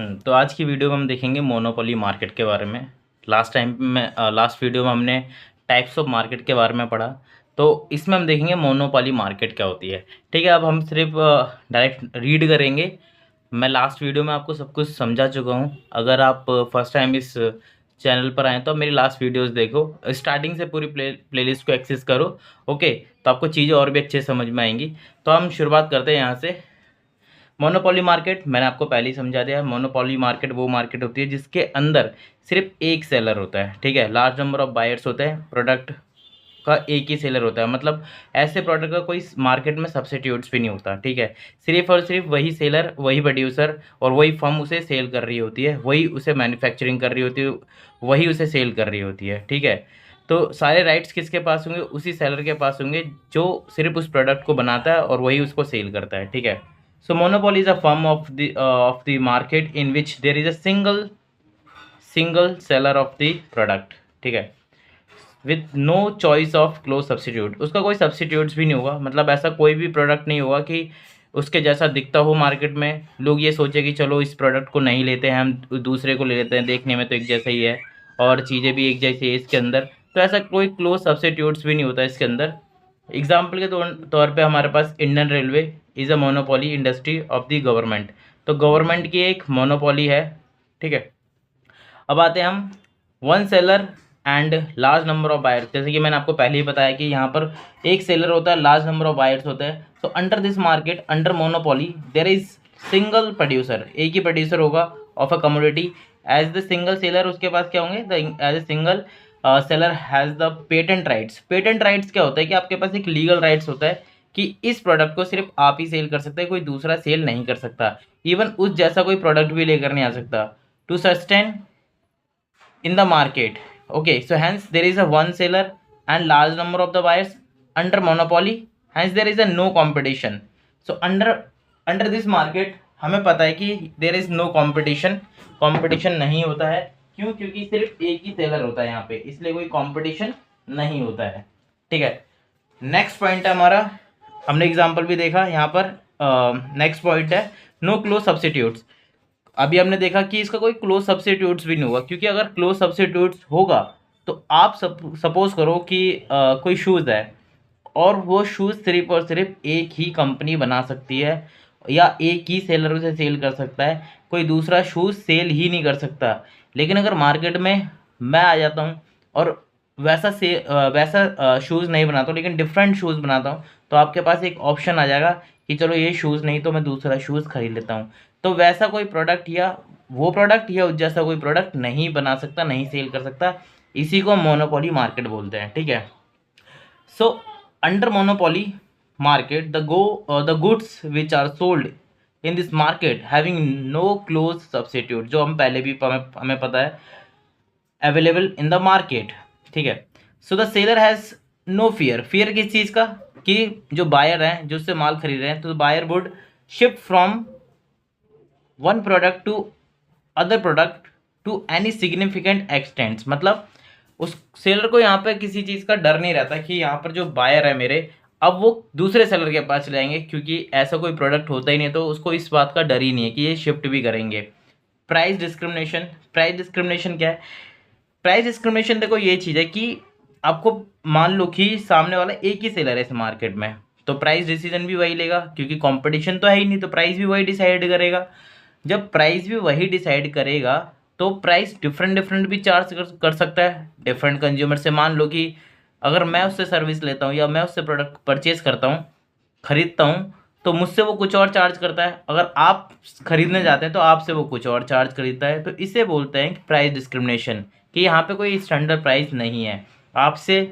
तो आज की वीडियो में हम देखेंगे मोनोपोली मार्केट के बारे में। लास्ट वीडियो में हमने टाइप्स ऑफ मार्केट के बारे में पढ़ा। तो इसमें हम देखेंगे मोनोपोली मार्केट क्या होती है। ठीक है, अब हम सिर्फ डायरेक्ट रीड करेंगे। मैं लास्ट वीडियो में आपको सब कुछ समझा चुका हूँ। अगर आप फर्स्ट टाइम इस चैनल पर आए तो मेरी लास्ट वीडियोस देखो, स्टार्टिंग से पूरी प्लेलिस्ट को एक्सेस करो। ओके, तो आपको चीज़ें और भी अच्छे से समझ में आएंगी। तो हम शुरुआत करते हैं यहाँ से। मोनोपोली मार्केट मैंने आपको पहले ही समझा दिया। मोनोपोली मार्केट वो मार्केट होती है जिसके अंदर सिर्फ एक सेलर होता है। ठीक है, लार्ज नंबर ऑफ बायर्स होते हैं, प्रोडक्ट का एक ही सेलर होता है। मतलब ऐसे प्रोडक्ट का कोई मार्केट में सब्स्टिट्यूट्स भी नहीं होता। ठीक है, सिर्फ और सिर्फ वही सेलर, वही प्रोड्यूसर और वही फर्म उसे सेल कर रही होती है, वही उसे मैन्युफैक्चरिंग कर रही होती है, वही उसे सेल कर रही होती है। ठीक है, तो सारे राइट्स किसके पास होंगे? उसी सेलर के पास होंगे जो सिर्फ उस प्रोडक्ट को बनाता है और वही उसको सेल करता है। ठीक है, so monopoly is a form of the market in which there is a single seller of the product. ठीक है, with no choice of close substitute. उसका कोई सब्सिट्यूट्स भी नहीं होगा। मतलब ऐसा कोई भी प्रोडक्ट नहीं होगा कि उसके जैसा दिखता हो मार्केट में, लोग ये सोचे कि चलो इस प्रोडक्ट को नहीं लेते हैं, हम दूसरे को ले लेते हैं, देखने में तो एक जैसा ही है और चीज़ें भी एक जैसी है इसके अंदर। तो ऐसा कोई क्लोज सब्सिट्यूट्स भी नहीं होता इसके अंदर। एग्जाम्पल के तौर पे हमारे पास Indian railway is a monopoly industry of the government. तो गवर्नमेंट की एक मोनोपोली है। ठीक है, अब आते हैं हम one seller and large number of buyers. जैसे कि मैंने आपको पहले ही बताया कि यहाँ पर एक सेलर होता है, लार्ज नंबर ऑफ बायर्स होते हैं। So under this market, under monopoly, there is single producer, एक ही प्रोड्यूसर होगा of a commodity. As the single seller उसके पास क्या होंगे? As a single seller has the patent rights. Patent rights क्या होता है कि आपके पास एक लीगल राइट्स होता है कि इस प्रोडक्ट को सिर्फ आप ही सेल कर सकते हैं, कोई दूसरा सेल नहीं कर सकता। इवन उस जैसा कोई प्रोडक्ट भी लेकर नहीं आ सकता। To sustain in the market. Okay, so hence there is a one seller and large number of the buyers under monopoly, hence there is a no competition. So under this market हमें पता है कि there is no competition, competition नहीं होता है। क्यों? क्योंकि सिर्फ एक ही सेलर होता है यहाँ पे, इसलिए कोई competition नहीं होता है। ठीक है, नेक्स्ट पॉइंट है हमारा, हमने एग्जाम्पल भी देखा यहाँ पर। नेक्स्ट पॉइंट है नो क्लोज सब्सिट्यूट्स। अभी हमने देखा कि इसका कोई क्लोज सब्स्टिट्यूट्स भी नहीं होगा, क्योंकि अगर क्लोज सब्स्टिट्यूट्स होगा तो आप सपोज करो कि कोई शूज़ है और वो शूज़ सिर्फ और सिर्फ एक ही कंपनी बना सकती है या एक ही सेलर उसे सेल कर सकता है, कोई दूसरा शूज़ सेल ही नहीं कर सकता। लेकिन अगर मार्केट में मैं आ जाता हूँ और वैसा शूज़ नहीं बनाता हूँ लेकिन डिफरेंट शूज़ बनाता हूँ, तो आपके पास एक ऑप्शन आ जाएगा कि चलो ये शूज़ नहीं तो मैं दूसरा शूज़ खरीद लेता हूँ। तो वैसा कोई प्रोडक्ट या वो प्रोडक्ट या उस जैसा कोई प्रोडक्ट नहीं बना सकता, नहीं सेल कर सकता। इसी को मोनोपोली मार्केट बोलते हैं। ठीक है, so under monopoly market the goods which are sold in this market having no close substitute, जो हम पहले भी हमें पता है, अवेलेबल इन द मार्केट। ठीक है, so the seller has no fear. Fear किस चीज़ का? कि जो बायर हैं, जो उससे माल खरीद रहे हैं, तो buyer would shift from one product to other product to any significant extents. मतलब उस सेलर को यहाँ पे किसी चीज़ का डर नहीं रहता कि यहाँ पर जो बायर है मेरे, अब वो दूसरे सेलर के पास चले जाएंगे, क्योंकि ऐसा कोई प्रोडक्ट होता ही नहीं, तो उसको इस बात का डर ही नहीं है कि ये शिफ्ट भी करेंगे। Price discrimination. प्राइस डिस्क्रिमिनेशन क्या है? प्राइस डिस्क्रिमिनेशन देखो ये चीज़ है कि आपको मान लो कि सामने वाला एक ही सेलर है इस मार्केट में, तो प्राइस डिसीजन भी वही लेगा, क्योंकि कंपटीशन तो है ही नहीं, तो प्राइस भी वही डिसाइड करेगा। जब प्राइस भी वही डिसाइड करेगा तो प्राइस डिफरेंट भी चार्ज कर सकता है डिफरेंट कंज्यूमर से। मान लो कि अगर मैं उससे सर्विस लेता हूँ या मैं उससे प्रोडक्ट परचेज करता हूँ, खरीदता हूँ, तो मुझसे वो कुछ और चार्ज करता है। अगर आप खरीदने जाते हैं तो आपसे वो कुछ और चार्ज खरीदता है। तो इसे बोलते हैं कि प्राइस डिस्क्रिमिनेशन, कि यहाँ पे कोई स्टैंडर्ड प्राइस नहीं है। आपसे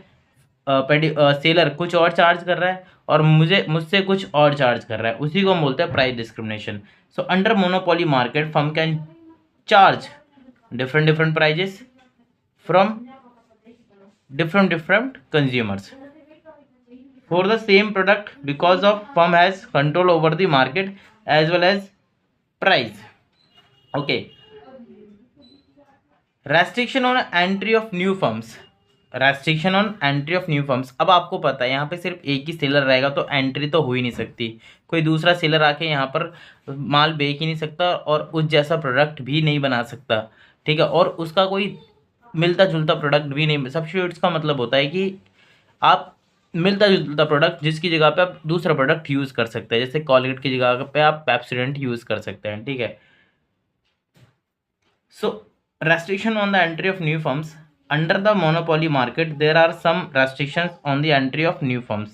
सेलर कुछ और चार्ज कर रहा है और मुझसे कुछ और चार्ज कर रहा है, उसी को हम बोलते हैं price discrimination. So under monopoly market firm can charge different prices from different consumers for the same product because of firm has control over the market as well as price. Okay, restriction on entry of new firms. Restriction on entry of new firms. अब आपको पता है यहाँ पे सिर्फ एक ही seller रहेगा तो एंट्री तो हो ही नहीं सकती, कोई दूसरा सेलर आके यहाँ पर माल बेच ही नहीं सकता और उस जैसा प्रोडक्ट भी नहीं बना सकता, ठीक है। और उसका कोई मिलता जुलता प्रोडक्ट भी नहीं। सब्स्टिट्यूट्स का मतलब होता है कि आप मिलता जुलता प्रोडक्ट जिसकी जगह पे आप दूसरा प्रोडक्ट यूज़ कर सकते हैं, जैसे कॉलगेट की जगह पे आप पेप्सोडेंट यूज़ कर सकते हैं, ठीक है। So, restriction on the entry of new firms. Under the monopoly market, there are some restrictions on the entry of new firms.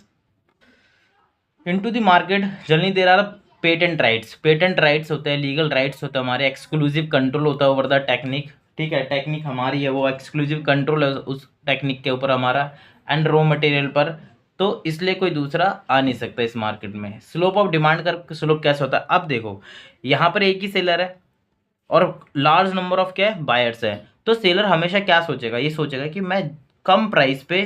Into the market, generally there are patent rights. Patent rights होते हैं, legal rights होते हैं हमारे, exclusive control होता है over the technique, ठीक है। Technique हमारी है, वो exclusive control है उस टेक्निक के ऊपर हमारा, एंड रॉ मटेरियल पर। तो इसलिए कोई दूसरा आ नहीं सकता इस मार्केट में। स्लोप ऑफ डिमांड का स्लोप कैसे होता है, अब देखो यहाँ पर एक ही सेलर है और लार्ज नंबर ऑफ क्या है, बायर्स है। तो सेलर हमेशा क्या सोचेगा, ये सोचेगा कि मैं कम प्राइस पे,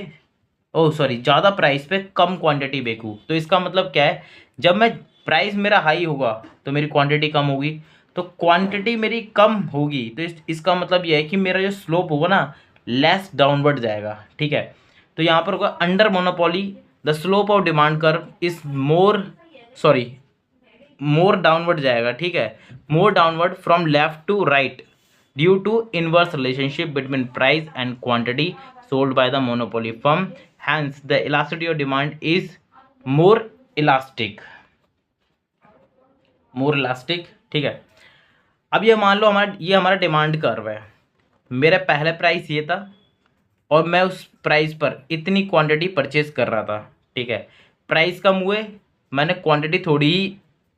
ज़्यादा प्राइस पे कम क्वांटिटी बेचूँ। तो इसका मतलब क्या है, जब मैं प्राइस मेरा हाई होगा तो मेरी क्वांटिटी कम होगी, तो क्वांटिटी मेरी कम होगी तो इसका मतलब ये है कि मेरा जो स्लोप होगा ना, लेस डाउनवर्ड जाएगा, ठीक है। तो यहाँ पर होगा under monopoly the slope of demand curve is more downward जाएगा, ठीक है। More downward from left to right due to inverse relationship between price and quantity sold by the monopoly firm, hence the elasticity of demand is more elastic, ठीक है। अब ये मान लो हमारा demand curve है, मेरा पहला प्राइस ये था और मैं उस प्राइस पर इतनी क्वांटिटी परचेज कर रहा था, ठीक है। प्राइस कम हुए, मैंने क्वांटिटी थोड़ी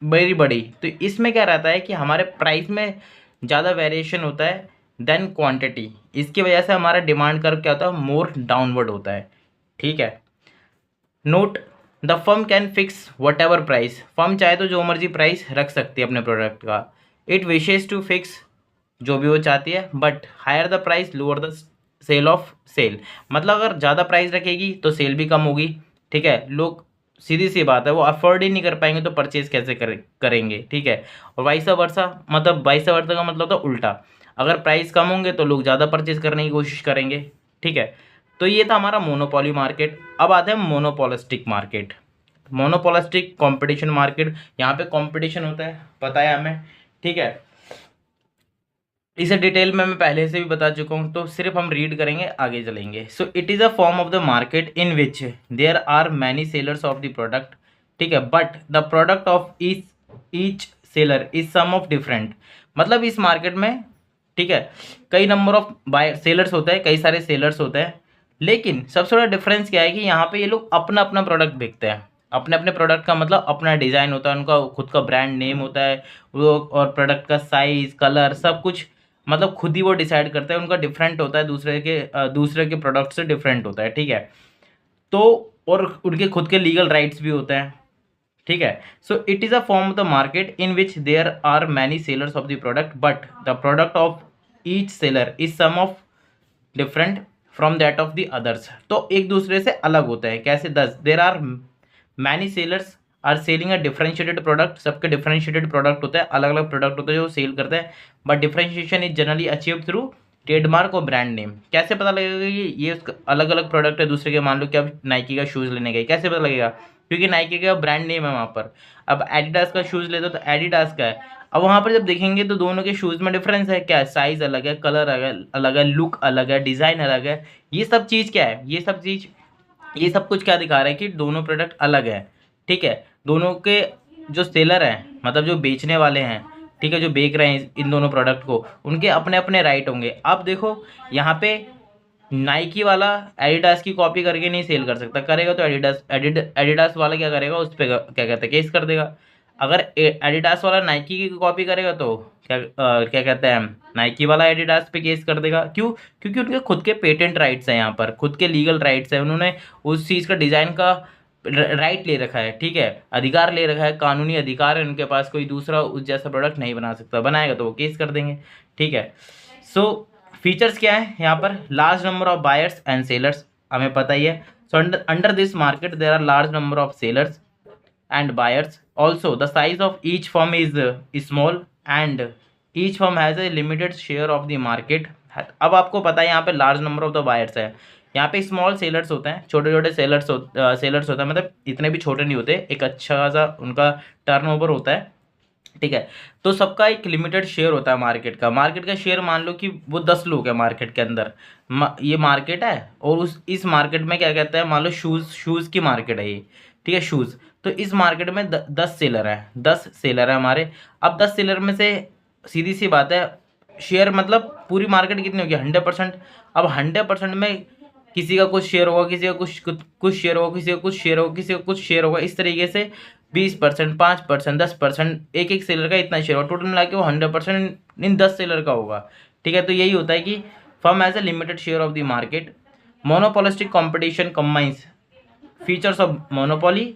ही बड़ी, तो इसमें क्या रहता है कि हमारे प्राइस में ज़्यादा वेरिएशन होता है देन क्वांटिटी। इसकी वजह से हमारा डिमांड कर्व क्या होता है, मोर डाउनवर्ड होता है, ठीक है। Note the firm can fix what ever price, firm चाहे तो जो मर्जी प्राइस रख सकती है अपने प्रोडक्ट का। इट विशेज टू फिक्स जो भी वो चाहती है, but higher the price lower the sale. मतलब अगर ज़्यादा प्राइस रखेगी तो सेल भी कम होगी, ठीक है। लोग, सीधी सी बात है, वो अफोर्ड ही नहीं कर पाएंगे तो परचेज कैसे करेंगे, ठीक है। और वाइस वर्सा का मतलब तो उल्टा, अगर प्राइस कम होंगे तो लोग ज़्यादा परचेज करने की कोशिश करेंगे, ठीक है। तो ये था हमारा मोनोपोली मार्केट। अब आते हैं monopolistic market. Monopolistic competition market, यहाँ पे कंपटीशन होता है, पता है हमें, ठीक है। इसे डिटेल में मैं पहले से भी बता चुका हूँ, तो सिर्फ हम रीड करेंगे, आगे चलेंगे। So it is a form of the market in which there are many sellers of the product, ठीक है, but the product of each seller is some of different. मतलब इस मार्केट में, ठीक है, कई नंबर ऑफ सेलर्स होते हैं, कई सारे सेलर्स होते हैं, लेकिन सबसे बड़ा डिफरेंस क्या है कि यहाँ पे ये लोग अपना अपना प्रोडक्ट बेचते हैं। अपने अपने प्रोडक्ट का मतलब अपना डिज़ाइन होता है, उनका खुद का ब्रांड नेम होता है वो, और प्रोडक्ट का साइज़, कलर, सब कुछ मतलब खुद ही वो डिसाइड करता है। उनका डिफरेंट होता है, दूसरे के प्रोडक्ट से डिफरेंट होता है, ठीक है। तो और उनके खुद के लीगल राइट्स भी होते हैं, ठीक है। So it is a form of the market in which there are many sellers of the product, but the product of each seller is some of different from that of the others. तो एक दूसरे से अलग होता है, कैसे, thus there are many sellers are selling a differentiated product, सबके differentiated product होता है, अलग अलग प्रोडक्ट होता है जो सेल करते हैं, but differentiation is generally achieve through trademark और ब्रांड नेम। कैसे पता लगेगा कि ये उसका अलग अलग प्रोडक्ट है दूसरे के, मान लो कि अब नाइकी का शूज़ लेने गए, कैसे पता लगेगा, क्योंकि नाइकी का ब्रांड नेम है वहाँ पर। अब एडिडास का शूज़ लेते हो तो एडिडास का है, अब वहाँ पर जब देखेंगे तो दोनों के शूज़ में डिफरेंस है, क्या है, साइज़ अलग है, कलर अलग है, लुक अलग है, डिज़ाइन अलग है। ये सब चीज़ क्या है, ये सब कुछ क्या दिखा रहा है कि दोनों प्रोडक्ट अलग है, ठीक है। दोनों के जो सेलर हैं, मतलब जो बेचने वाले हैं, ठीक है, जो बेच रहे हैं इन दोनों प्रोडक्ट को, उनके अपने अपने राइट होंगे। अब देखो यहाँ पे नाइकी वाला एडिडास की कॉपी करके नहीं सेल कर सकता, करेगा तो एडिडास वाला क्या करेगा, उस पर क्या कहते हैं, केस कर देगा। अगर एडिडास वाला नाइकी की कॉपी करेगा तो क्या कहते हैं, नाइकी वाला एडिडास पे केस कर देगा। क्यों? क्योंकि उनके खुद के पेटेंट राइट्स हैं, यहाँ पर खुद के लीगल राइट्स हैं, उन्होंने उस चीज़ का डिज़ाइन का राइट ले रखा है, ठीक है, अधिकार ले रखा है, कानूनी अधिकार है उनके पास। कोई दूसरा उस जैसा प्रोडक्ट नहीं बना सकता, बनाएगा तो वो केस कर देंगे, ठीक है। सो फीचर्स क्या है यहाँ पर, large number of buyers and sellers, हमें पता ही है। So under this market there are large number of sellers and buyers. Also, the size of each firm is small and each firm has a limited share of the market. अब आपको पता है यहाँ पे large number of the buyers है, यहाँ पे small sellers होते हैं, छोटे छोटे सेलर्स होता है, मतलब इतने भी छोटे नहीं होते, एक अच्छा खासा उनका टर्नओवर होता है, ठीक है। तो सबका एक लिमिटेड शेयर होता है मार्केट का शेयर मान लो कि वो 10 लोग हैं मार्केट के अंदर। ये मार्केट है और उस इस मार्केट में क्या कहता है, मान लो शूज़ की मार्केट है ये, ठीक है, शूज़। तो इस मार्केट में 10 सेलर है हमारे। अब 10 सेलर में से सीधी सी बात है, शेयर मतलब पूरी मार्केट कितनी होगी, 100%। अब 100% में किसी का कुछ शेयर होगा, किसी का कुछ शेयर होगा, किसी का कुछ शेयर होगा, किसी का कुछ शेयर होगा, इस तरीके से 20%, 5%, 10%, एक एक सेलर का इतना शेयर होगा, टोटल मिला के वो 100% इन 10 सेलर का होगा, ठीक है। तो यही होता है कि firm has a limited share of the market. Monopolistic competition combines features of monopoly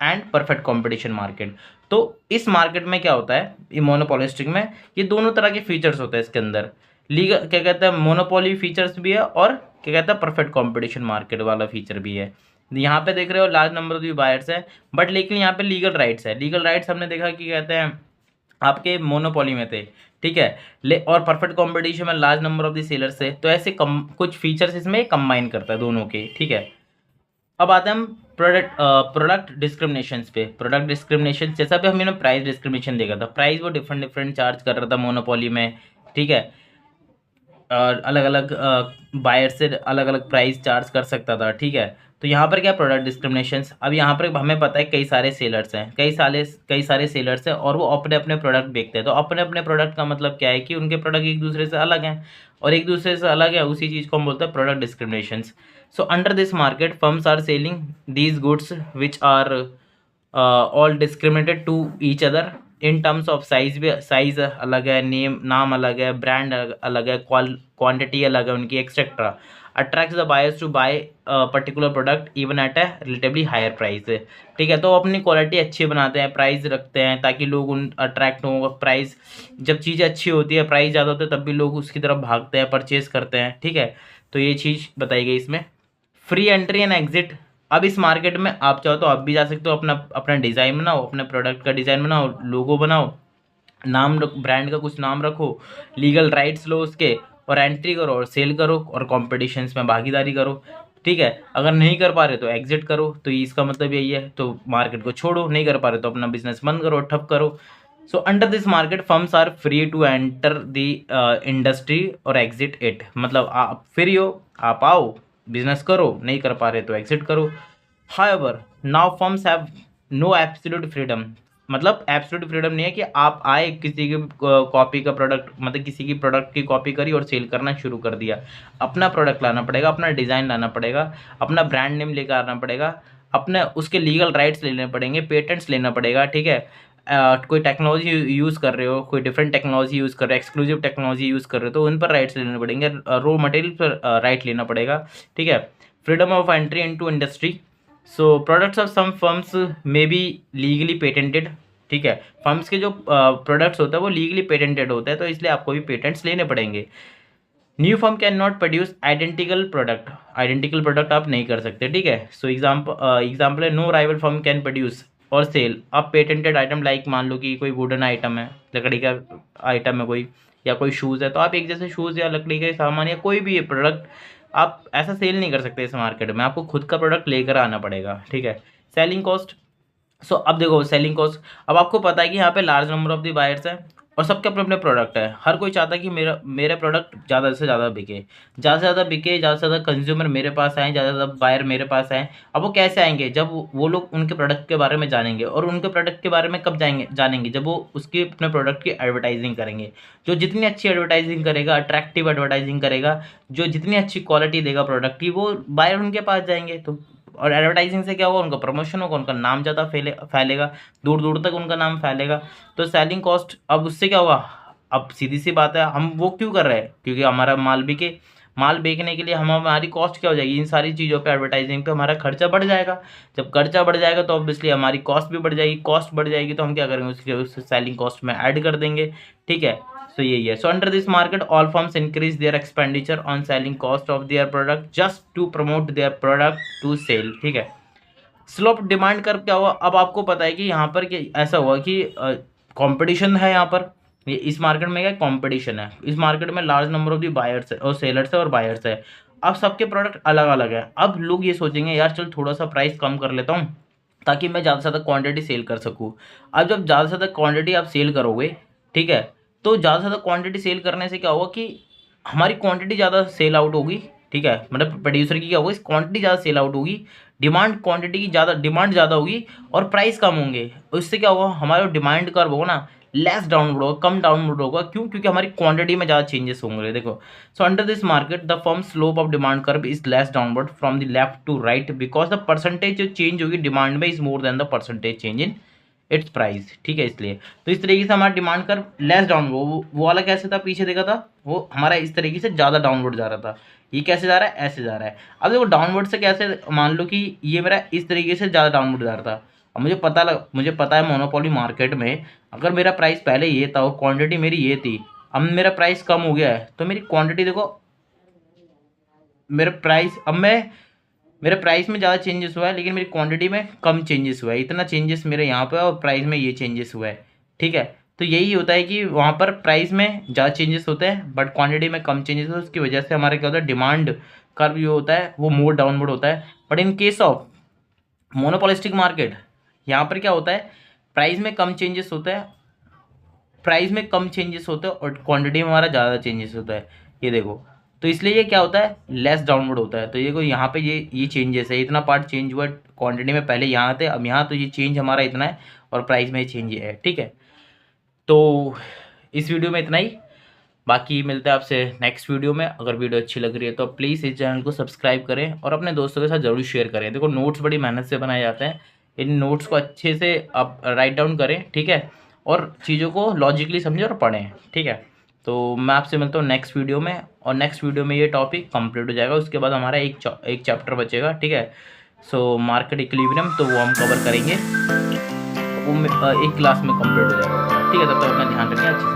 and perfect competition market. तो इस मार्केट में क्या होता है, ये मोनोपोलिस्टिक में ये दोनों तरह के फीचर्स होते हैं इसके अंदर। लीगल क्या कहता है, मोनोपोली फीचर्स भी है और क्या कहता है परफेक्ट कंपटीशन मार्केट वाला फीचर भी है। यहाँ पे देख रहे हो लार्ज नंबर ऑफ बायर्स है, बट लेकिन यहाँ पे लीगल राइट्स है। लीगल राइट्स हमने देखा कि कहते हैं आपके मोनोपोली में थे, ठीक है, और परफेक्ट कंपटीशन में large number of the sellers है। तो ऐसे कुछ फीचर्स इसमें कंबाइन करता है दोनों के, ठीक है। अब आते हैं हम प्रोडक्ट डिस्क्रिमिनेशन पे। प्रोडक्ट डिस्क्रिमिनेशन जैसा भी हमने प्राइस डिस्क्रिमिनेशन देखा था, प्राइस वो डिफरेंट डिफरेंट चार्ज कर रहा था मोनोपोली में, ठीक है। अलग अलग बायर से अलग अलग प्राइस चार्ज कर सकता था, ठीक है। तो यहाँ पर क्या प्रोडक्ट डिस्क्रिमिनेशंस, अब यहाँ पर हमें पता है कई सारे सेलर्स हैं, कई सारे सेलर्स हैं और वो अपने अपने प्रोडक्ट बेचते हैं। तो अपने अपने प्रोडक्ट का मतलब क्या है कि उनके प्रोडक्ट एक दूसरे से अलग हैं, और एक दूसरे से अलग है, उसी चीज़ को हम बोलते हैं product discriminations. So under this market, firms are selling these goods which are all discriminated to each other in terms of size। भी साइज अलग है, नाम अलग है, ब्रांड अलग है, क्वांटिटी अलग है उनकी, etcetera. Attracts the buyers to buy particular product even at a relatively higher price, ठीक है। तो अपनी क्वालिटी अच्छी बनाते हैं, प्राइस रखते हैं ताकि लोग उन अट्रैक्ट हों। प्राइस जब चीज़ अच्छी होती है, प्राइस ज़्यादा होता है, तब भी लोग उसकी तरफ भागते हैं, परचेज करते हैं, ठीक है। तो ये चीज़ बताई गई इसमें। Free entry and exit. अब इस मार्केट में आप चाहो तो आप भी जा सकते हो, अपना अपना डिज़ाइन बनाओ, अपने प्रोडक्ट का डिज़ाइन बनाओ, लोगो बनाओ, नाम ब्रांड का कुछ नाम रखो, लीगल राइट्स लो उसके, और एंट्री करो और सेल करो और कॉम्पिटिशन्स में भागीदारी करो, ठीक है। अगर नहीं कर पा रहे तो एग्जिट करो, तो इसका मतलब यही है। तो मार्केट को छोड़ो, नहीं कर पा रहे तो अपना बिजनेस बंद करो, ठप करो। So under this market firms are free to enter the industry और एग्जिट इट। मतलब आप फ्री हो, आप आओ, बिजनेस करो, नहीं कर पा रहे तो एग्जिट करो। However now firms have no absolute freedom. मतलब एब्सोल्यूट फ्रीडम नहीं है कि आप आए किसी की कॉपी का प्रोडक्ट, मतलब किसी की प्रोडक्ट की कॉपी करी और सेल करना शुरू कर दिया। अपना प्रोडक्ट लाना पड़ेगा, अपना डिज़ाइन लाना पड़ेगा, अपना ब्रांड नेम लेकर आना पड़ेगा, अपने उसके लीगल राइट्स लेने पड़ेंगे, पेटेंट्स लेना पड़ेगा, ठीक है। कोई टेक्नोलॉजी यूज़ कर रहे हो, कोई डिफरेंट टेक्नोलॉजी यूज़ कर रहे हो, एक्सक्लूसिव टेक्नोलॉजी यूज़ कर रहे हो, तो उन पर राइट्स लेने पड़ेंगे, रॉ मटेरियल पर राइट लेना पड़ेगा, ठीक है। Freedom of entry into industry. So products of some firms may be legally patented, ठीक है। फर्म्स के जो प्रोडक्ट्स होता है वो लीगली पेटेंटेड होता है, तो इसलिए आपको भी पेटेंट्स लेने पड़ेंगे। New firm can not produce identical product आप नहीं कर सकते, ठीक है। सो एग्जाम्पल है, no rival firm can produce और sell a patented item, like मान लो कि कोई वुडन आइटम है, लकड़ी का आइटम है कोई, या कोई शूज़ है, तो आप एक जैसे शूज़ या लकड़ी के सामान या कोई भी प्रोडक्ट आप ऐसा सेल नहीं कर सकते इस मार्केट में, आपको खुद का प्रोडक्ट लेकर आना पड़ेगा, ठीक है। Selling cost. सो अब देखो सेलिंग कॉस्ट, अब आपको पता है कि यहाँ पे large number of the buyers है और सबके अपने अपने प्रोडक्ट है। हर कोई चाहता है कि मेरे प्रोडक्ट ज़्यादा से ज़्यादा बिके, ज़्यादा से ज़्यादा बिके, ज़्यादा से ज़्यादा कंज्यूमर मेरे पास आए, ज़्यादा से ज़्यादा बायर मेरे पास आए। अब वो कैसे आएंगे, जब वो लोग उनके प्रोडक्ट के बारे में जानेंगे, और उनके प्रोडक्ट के बारे में कब जानेंगे, जब वो उसके अपने प्रोडक्ट की एडवर्टाइजिंग करेंगे। जो जितनी अच्छी एडवर्टाइजिंग करेगा, अट्रैक्टिव एडवर्टाइजिंग करेगा, जो जितनी अच्छी क्वालिटी देगा प्रोडक्ट की, वो बायर उनके पास जाएंगे। तो और एडवर्टाइजिंग से क्या होगा, उनका प्रमोशन होगा, उनका नाम ज़्यादा फैलेगा, दूर दूर तक उनका नाम फैलेगा। तो सेलिंग कॉस्ट, अब उससे क्या होगा, अब सीधी सी बात है, हम वो क्यों कर रहे हैं, क्योंकि हमारा माल बिके। माल बेचने के लिए हमारी कॉस्ट क्या हो जाएगी, इन सारी चीज़ों पे, एडवर्टाइजिंग पे हमारा खर्चा बढ़ जाएगा। जब खर्चा बढ़ जाएगा तो ऑब्वियसली हमारी कॉस्ट भी बढ़ जाएगी, कॉस्ट बढ़ जाएगी तो हम क्या करेंगे, उसके उस सेलिंग कॉस्ट में ऐड कर देंगे, ठीक है। सो यही है। So under this market all firms increase their expenditure on selling cost of their product just to promote their product to sell, ठीक है। स्लोप डिमांड कर क्या हुआ, अब आपको पता है कि यहाँ पर कि ऐसा हुआ कि कंपटीशन है यहाँ पर, ये इस मार्केट में क्या कंपटीशन है, इस मार्केट में large number of the buyers है और सेलर्स है और बायर्स है। अब सबके प्रोडक्ट अलग अलग है। अब लोग ये सोचेंगे यार चल थोड़ा सा प्राइस कम कर लेता हूँ ताकि मैं ज़्यादा से ज़्यादा क्वांटिटी सेल कर सकूँ। अब जब ज़्यादा से ज़्यादा क्वांटिटी आप सेल करोगे, ठीक है, तो ज़्यादा से ज़्यादा क्वांटिटी सेल करने से क्या होगा कि हमारी क्वांटिटी ज़्यादा सेल आउट होगी, ठीक है, मतलब प्रोड्यूसर की क्या होगी, क्वांटिटी ज़्यादा सेल आउट होगी, डिमांड क्वांटिटी की ज़्यादा डिमांड ज़्यादा होगी और प्राइस कम होंगे। उससे क्या होगा, हमारा डिमांड कर्व होगा ना लेस डाउनवर्ड होगा, कम डाउनवर्ड होगा। क्यों? क्योंकि हमारी क्वांटिटी में ज़्यादा चेंजेस होंगे। देखो, so under this market the firm slope of demand curve is less downward from the left to right because the percentage जो चेंज होगी डिमांड में is more than the percentage change in its price, ठीक है। इसलिए तो इस तरीके से हमारा डिमांड कर्व लेस डाउनवर्ड, वो वाला कैसे था पीछे देखा था, वो हमारा इस तरीके से ज़्यादा डाउनवर्ड जा रहा था। ये कैसे जा रहा है, ऐसे जा रहा है। अब देखो डाउनवर्ड से कैसे, मान लो कि ये मेरा इस तरीके से ज़्यादा डाउनवर्ड जा रहा था। अब मुझे पता है मोनोपोली मार्केट में अगर मेरा प्राइस पहले ये था और क्वांटिटी मेरी ये थी, अब मेरा प्राइस कम हो गया है तो मेरी क्वांटिटी देखो, मेरे प्राइस में ज़्यादा चेंजेस हुआ है लेकिन मेरी क्वांटिटी में कम चेंजेस हुआ है। इतना चेंजेस मेरे यहाँ पे और प्राइस में ये चेंजेस हुआ है, ठीक है। तो यही होता है कि वहाँ पर प्राइस में ज़्यादा चेंजेस होते हैं बट क्वांटिटी में कम चेंजेस होते हैं। उसकी वजह से हमारा क्या होता है, डिमांड कर्व जो होता है वो मोर डाउनवर्ड होता है। But in case of monopolistic market, यहाँ पर क्या होता है, प्राइस में कम चेंजेस होता है, और क्वांटिटी में हमारा ज़्यादा चेंजेस होता है। ये देखो, तो इसलिए ये क्या होता है, लेस डाउनवर्ड होता है। तो ये देखो यहाँ पे ये चेंजेस है, इतना पार्ट चेंज हुआ क्वांटिटी में, पहले यहाँ थे अब यहाँ, तो ये चेंज हमारा इतना है और प्राइस में चेंज ये है, ठीक है। तो इस वीडियो में इतना ही, बाकी मिलते हैं आपसे नेक्स्ट वीडियो में। अगर वीडियो अच्छी लग रही है तो प्लीज़ इस चैनल को सब्सक्राइब करें और अपने दोस्तों के साथ ज़रूर शेयर करें। देखो नोट्स बड़ी मेहनत से बनाए जाते हैं, इन नोट्स को अच्छे से आप राइट डाउन करें, ठीक है, और चीज़ों को लॉजिकली समझें और पढ़ें, ठीक है। तो मैं आपसे मिलता हूँ नेक्स्ट वीडियो में, और नेक्स्ट वीडियो में ये टॉपिक कंप्लीट हो जाएगा। उसके बाद हमारा एक चैप्टर बचेगा, ठीक है। सो मार्केट इक्विलिब्रियम, तो वो हम कवर करेंगे, वो एक क्लास में कंप्लीट हो जाएगा, ठीक है। तब तक अपना ध्यान रखें, अच्छे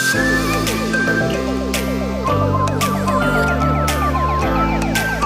से।